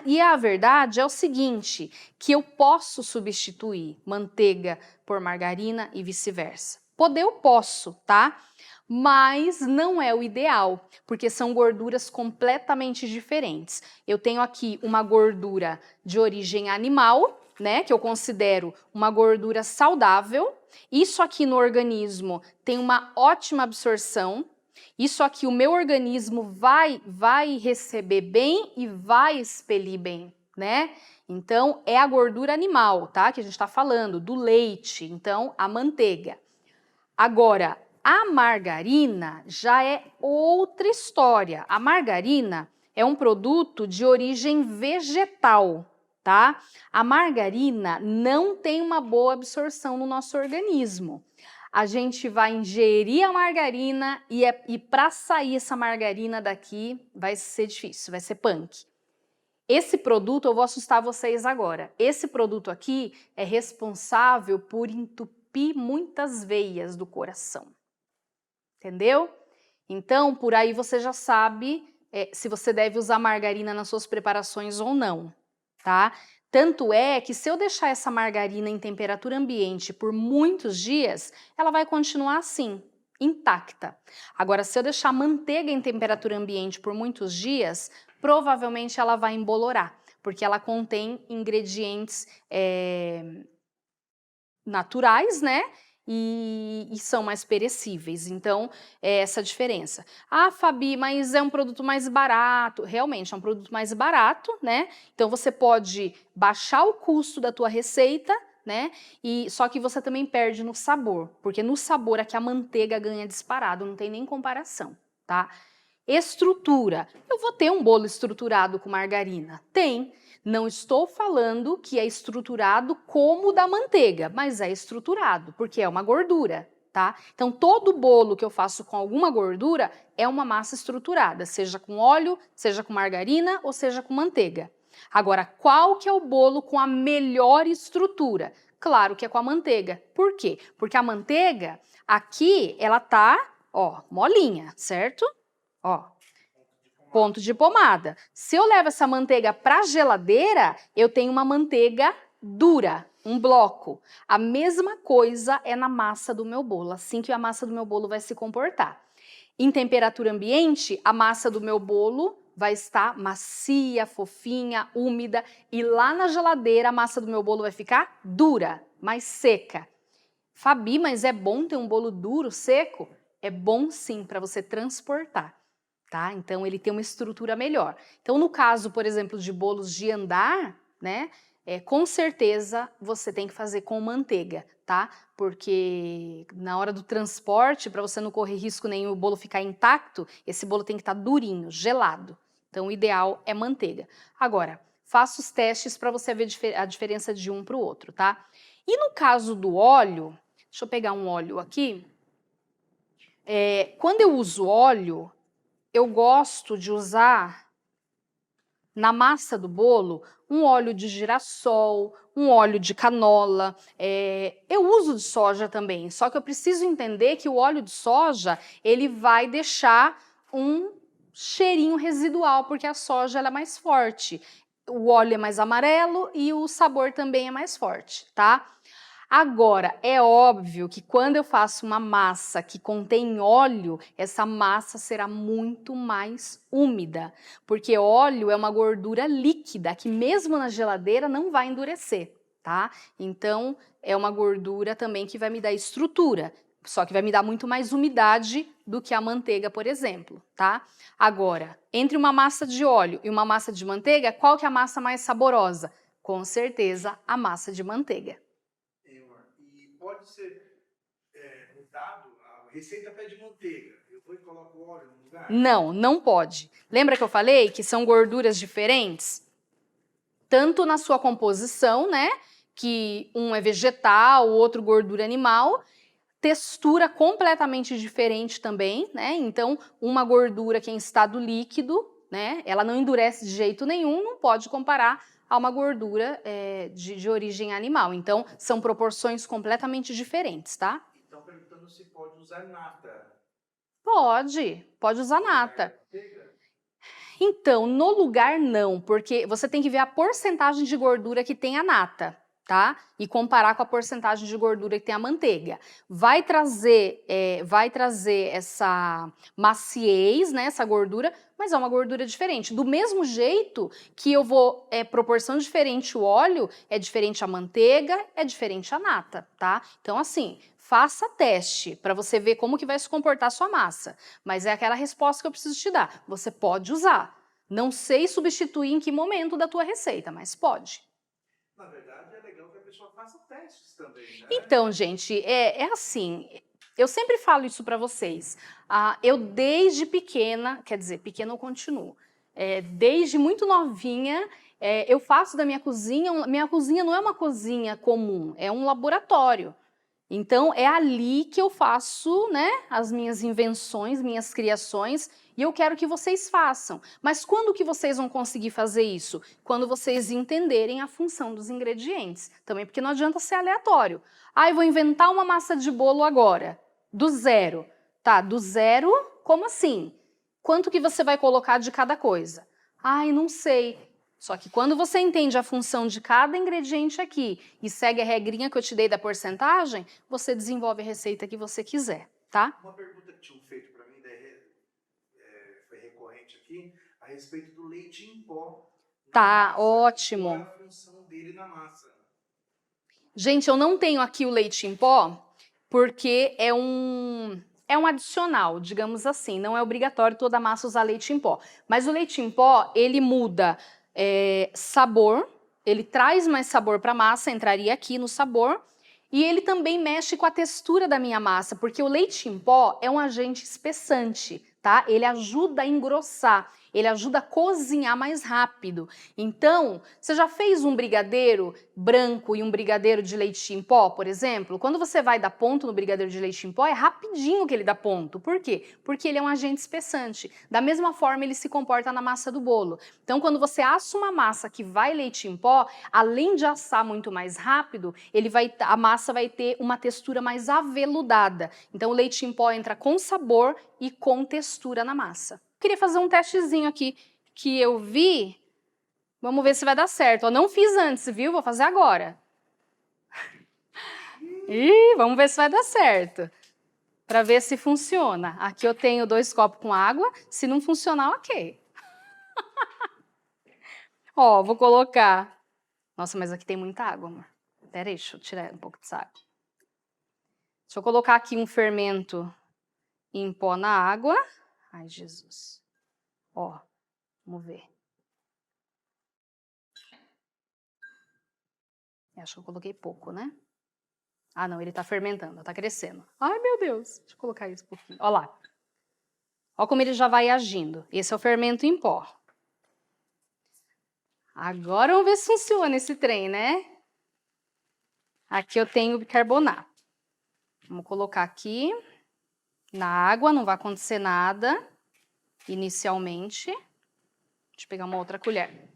E a verdade é o seguinte, que eu posso substituir manteiga por margarina e vice-versa. Poder eu posso, tá? Mas não é o ideal, porque são gorduras completamente diferentes. Eu tenho aqui uma gordura de origem animal, né, que eu considero uma gordura saudável. Isso aqui no organismo tem uma ótima absorção. Isso aqui o meu organismo vai receber bem e vai expelir bem, né? Então é a gordura animal, tá? Que a gente está falando, do leite, então a manteiga. Agora, a margarina já é outra história. A margarina é um produto de origem vegetal, tá? A margarina não tem uma boa absorção no nosso organismo. A gente vai ingerir a margarina e para sair essa margarina daqui vai ser difícil, vai ser punk. Esse produto, eu vou assustar vocês agora, esse produto aqui é responsável por entupir muitas veias do coração. Entendeu? Então, por aí você já sabe se você deve usar margarina nas suas preparações ou não, tá? Tanto é que se eu deixar essa margarina em temperatura ambiente por muitos dias, ela vai continuar assim, intacta. Agora, se eu deixar manteiga em temperatura ambiente por muitos dias, provavelmente ela vai embolorar, porque ela contém ingredientes naturais, né? E são mais perecíveis, então é essa a diferença. Ah, Fabi, mas é um produto mais barato. Realmente, é um produto mais barato, né? Então você pode baixar o custo da tua receita, né? Só que você também perde no sabor, porque no sabor aqui a manteiga ganha disparado, não tem nem comparação, tá? Estrutura. Eu vou ter um bolo estruturado com margarina? Tem. Não estou falando que é estruturado como o da manteiga, mas é estruturado, porque é uma gordura, tá? Então, todo bolo que eu faço com alguma gordura é uma massa estruturada, seja com óleo, seja com margarina ou seja com manteiga. Agora, qual que é o bolo com a melhor estrutura? Claro que é com a manteiga. Por quê? Porque a manteiga, aqui, ela tá, ó, molinha, certo? Ó, ponto de pomada. Se eu levo essa manteiga para a geladeira, eu tenho uma manteiga dura, um bloco. A mesma coisa é na massa do meu bolo, assim que a massa do meu bolo vai se comportar. Em temperatura ambiente, a massa do meu bolo vai estar macia, fofinha, úmida, e lá na geladeira a massa do meu bolo vai ficar dura, mais seca. Fabi, mas é bom ter um bolo duro, seco? É bom sim, para você transportar, tá? Então ele tem uma estrutura melhor. Então no caso, por exemplo, de bolos de andar, né? Com certeza você tem que fazer com manteiga, tá? Porque na hora do transporte, para você não correr risco nenhum e o bolo ficar intacto, esse bolo tem que estar durinho, gelado. Então o ideal é manteiga. Agora, faça os testes para você ver a diferença de um para o outro, tá? E no caso do óleo, deixa eu pegar um óleo aqui. Quando eu uso óleo, eu gosto de usar na massa do bolo um óleo de girassol, um óleo de canola. Eu uso de soja também, só que eu preciso entender que o óleo de soja ele vai deixar um cheirinho residual, porque a soja ela é mais forte. O óleo é mais amarelo e o sabor também é mais forte, tá? Agora, é óbvio que quando eu faço uma massa que contém óleo, essa massa será muito mais úmida, porque óleo é uma gordura líquida que mesmo na geladeira não vai endurecer, tá? Então, é uma gordura também que vai me dar estrutura, só que vai me dar muito mais umidade do que a manteiga, por exemplo, tá? Agora, entre uma massa de óleo e uma massa de manteiga, qual que é a massa mais saborosa? Com certeza, a massa de manteiga. Pode ser mudado, a receita pede manteiga, eu vou e coloco óleo no lugar? Não, não pode. Lembra que eu falei que são gorduras diferentes? Tanto na sua composição, né? Que um é vegetal, o outro gordura animal. Textura completamente diferente também, né? Então, uma gordura que é em estado líquido, né? Ela não endurece de jeito nenhum, não pode comparar a uma gordura de origem animal. Então, são proporções completamente diferentes, tá? Então, perguntando se pode usar nata. Pode usar nata. Então, no lugar não, porque você tem que ver a porcentagem de gordura que tem a nata, tá? E comparar com a porcentagem de gordura que tem a manteiga. Vai trazer essa maciez, né, essa gordura, mas é uma gordura diferente. Do mesmo jeito que eu vou, proporção diferente o óleo, é diferente a manteiga, é diferente a nata, tá? Então, assim, faça teste para você ver como que vai se comportar a sua massa. Mas é aquela resposta que eu preciso te dar. Você pode usar. Não sei substituir em que momento da tua receita, mas pode. Na verdade, é legal que a pessoa faça testes também, né? Então, gente, é assim, eu sempre falo isso para vocês. Eu desde pequena, quer dizer, pequena eu continuo, desde muito novinha, eu faço da minha cozinha não é uma cozinha comum, é um laboratório. Então, é ali que eu faço, né, as minhas invenções, minhas criações, e eu quero que vocês façam. Mas quando que vocês vão conseguir fazer isso? Quando vocês entenderem a função dos ingredientes. Também porque não adianta ser aleatório. Eu vou inventar uma massa de bolo agora, do zero. Tá, do zero, como assim? Quanto que você vai colocar de cada coisa? Não sei. Só que quando você entende a função de cada ingrediente aqui e segue a regrinha que eu te dei da porcentagem, você desenvolve a receita que você quiser, tá? Uma pergunta que tinham feito para mim, foi recorrente aqui, a respeito do leite em pó. Tá, ótimo. Qual é a função dele na massa? Gente, eu não tenho aqui o leite em pó porque é um adicional, digamos assim. Não é obrigatório toda massa usar leite em pó. Mas o leite em pó, ele muda sabor, ele traz mais sabor para a massa, entraria aqui no sabor, e ele também mexe com a textura da minha massa, porque o leite em pó é um agente espessante, tá? Ele ajuda a engrossar. Ele ajuda a cozinhar mais rápido. Então, você já fez um brigadeiro branco e um brigadeiro de leite em pó, por exemplo? Quando você vai dar ponto no brigadeiro de leite em pó, é rapidinho que ele dá ponto. Por quê? Porque ele é um agente espessante. Da mesma forma, ele se comporta na massa do bolo. Então, quando você assa uma massa que vai leite em pó, além de assar muito mais rápido, a massa vai ter uma textura mais aveludada. Então, o leite em pó entra com sabor e com textura na massa. Queria fazer um testezinho aqui que eu vi. Vamos ver se vai dar certo. Eu não fiz antes, viu? Vou fazer agora. Ih, vamos ver se vai dar certo. Para ver se funciona. Aqui eu tenho 2 copos com água. Se não funcionar, ok. Ó, vou colocar... Nossa, mas aqui tem muita água, amor. Pera aí, deixa eu tirar um pouco dessa água. Deixa eu colocar aqui um fermento em pó na água. Ai, Jesus. Ó, vamos ver. Acho que eu coloquei pouco, né? Ah, não, ele tá fermentando, tá crescendo. Ai, meu Deus. Deixa eu colocar isso um pouquinho. Ó lá. Ó como ele já vai agindo. Esse é o fermento em pó. Agora vamos ver se funciona esse trem, né? Aqui eu tenho bicarbonato. Vamos colocar aqui na água, não vai acontecer nada inicialmente. Deixa eu pegar uma outra colher.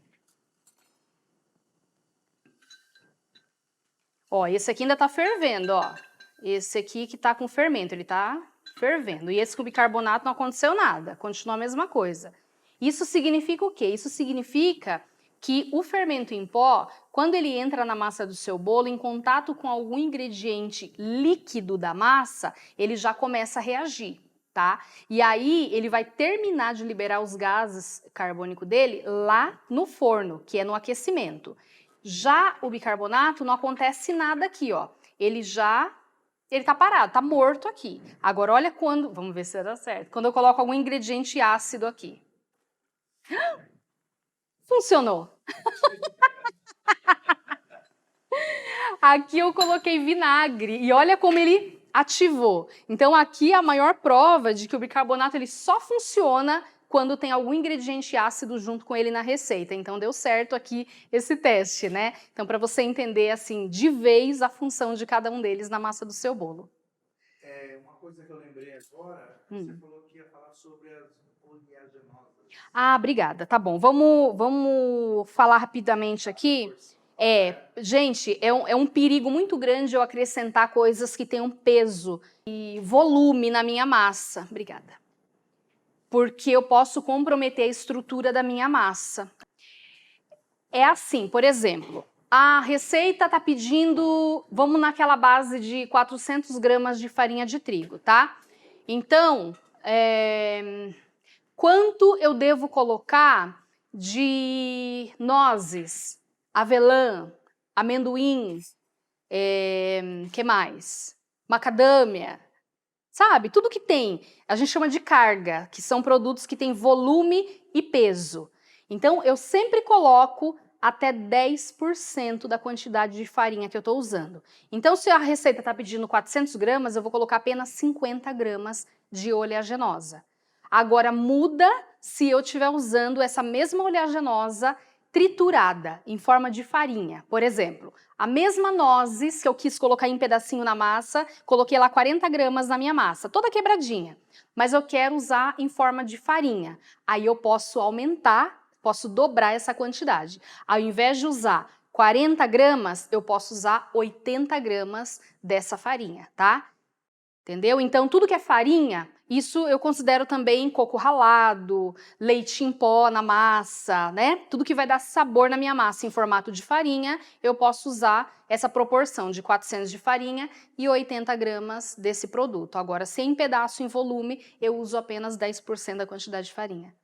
Ó, esse aqui ainda tá fervendo, ó. Esse aqui que tá com fermento, ele tá fervendo. E esse com bicarbonato não aconteceu nada, continua a mesma coisa. Isso significa o quê? Isso significa que o fermento em pó, quando ele entra na massa do seu bolo, em contato com algum ingrediente líquido da massa, ele já começa a reagir, tá? E aí ele vai terminar de liberar os gases carbônicos dele lá no forno, que é no aquecimento. Já o bicarbonato não acontece nada aqui, ó. Ele tá parado, tá morto aqui. Agora olha quando, vamos ver se dá certo, quando eu coloco algum ingrediente ácido aqui. Funcionou. Aqui eu coloquei vinagre e olha como ele ativou. Então aqui é a maior prova de que o bicarbonato ele só funciona quando tem algum ingrediente ácido junto com ele na receita. Então deu certo aqui esse teste, né? Então para você entender assim de vez a função de cada um deles na massa do seu bolo. Uma coisa que eu lembrei agora, você falou que ia falar sobre as oleaginosas. Ah, obrigada. Tá bom. Vamos falar rapidamente aqui. Gente, é um perigo muito grande eu acrescentar coisas que tenham peso e volume na minha massa. Obrigada. Porque eu posso comprometer a estrutura da minha massa. É assim, por exemplo, a receita tá pedindo, vamos naquela base de 400 gramas de farinha de trigo, tá? Então, quanto eu devo colocar de nozes, avelã, amendoim, que mais? Macadâmia, sabe? Tudo que tem, a gente chama de carga, que são produtos que têm volume e peso. Então, eu sempre coloco até 10% da quantidade de farinha que eu estou usando. Então, se a receita está pedindo 400 gramas, eu vou colocar apenas 50 gramas de oleaginosa. Agora, muda se eu estiver usando essa mesma oleaginosa triturada, em forma de farinha. Por exemplo, a mesma nozes que eu quis colocar em pedacinho na massa, coloquei lá 40 gramas na minha massa, toda quebradinha. Mas eu quero usar em forma de farinha. Aí eu posso aumentar, posso dobrar essa quantidade. Ao invés de usar 40 gramas, eu posso usar 80 gramas dessa farinha, tá? Entendeu? Então, tudo que é farinha, isso eu considero também coco ralado, leite em pó na massa, né? Tudo que vai dar sabor na minha massa em formato de farinha, eu posso usar essa proporção de 400 de farinha e 80 gramas desse produto. Agora, se é em pedaço, em volume, eu uso apenas 10% da quantidade de farinha.